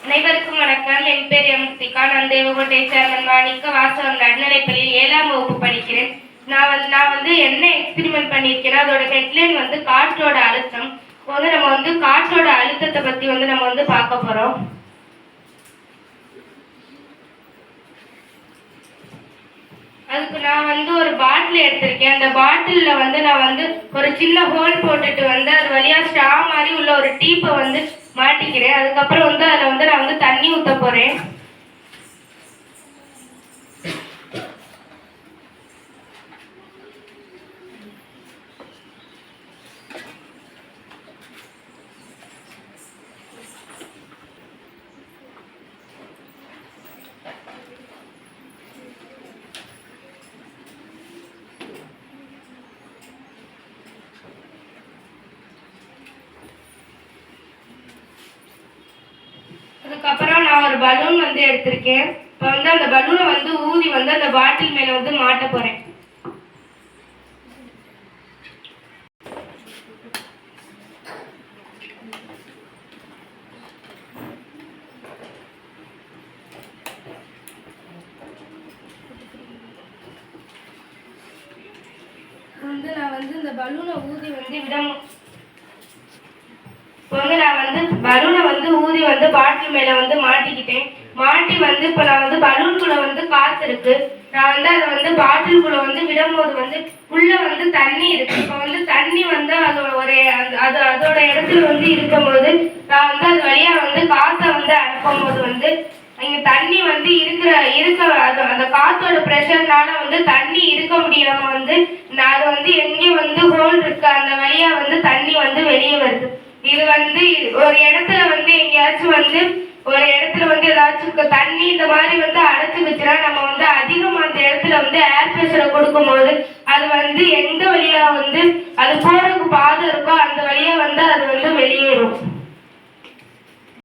அனைவருக்கும் வணக்கம். என் பேர் எம் சிகா. நான் தேவகோட்டை சேர்மன் மாணிக்க வாசகம் நடுநிலைப்பள்ளியில் 7ஆம் வகுப்பு படிக்கிறேன். நான் வந்து என்ன எக்ஸ்பிரிமெண்ட் பண்ணியிருக்கேன்னா, அதோட ஹெட்லைன் வந்து காற்றோட அழுத்தம். நம்ம காற்றோட அழுத்தத்தை பற்றி நம்ம பார்க்க போகிறோம். அதுக்கு நான் ஒரு பாட்டில் எடுத்திருக்கேன். அந்த பாட்டிலில் நான் ஒரு சின்ன ஹோல் போட்டுட்டு அது வழியாக ஸ்ட்ரா மாதிரி உள்ள ஒரு டீப்பை மாட்டிக்கிறேன். அதுக்கப்புறம் அதில் நான் தண்ணி ஊற்ற போகிறேன். அதுக்கப்புறம் நான் ஒரு பலூன் எடுத்திருக்கேன். இப்போ அந்த பலூனை ஊதி அந்த பாட்டில் மேலே மாட்ட போகிறேன். நான் இந்த பலூனை ஊதி விடணும். இப்போ நான் பலூனை ஊதி பாட்டில் மேலே மாட்டிக்கிட்டேன். மாட்டி இப்போ நான் பலூனுக்குள்ளே காற்று இருக்கு. நான் அதை பாட்டிலுக்குள்ளே விடும்போது உள்ள தண்ணி இருக்கு. இப்போ தண்ணி அதோட இடத்துல இருக்கும்போது நான் அது வழியாக காற்றை அனுப்பும்போது இங்கே தண்ணி இருக்க அந்த காற்றோட ப்ரெஷர்னால தண்ணி இருக்க முடியாம அது எங்கே ஹோல் இருக்கு அந்த வழியா தண்ணி வெளியே வருது. இது ஒரு இடத்துல எங்கேயாச்சும் ஒரு இடத்துல ஏதாச்சும் தண்ணி இந்த மாதிரி அடைச்சுக்குச்சுன்னா நம்ம அதிகமா அந்த இடத்துல ஏர் ப்ரெஷரை கொடுக்கும்போது அது எந்த வழியா அது போறதுக்கு பாதை இருக்கோ அந்த வழியா அது வெளியேறும்.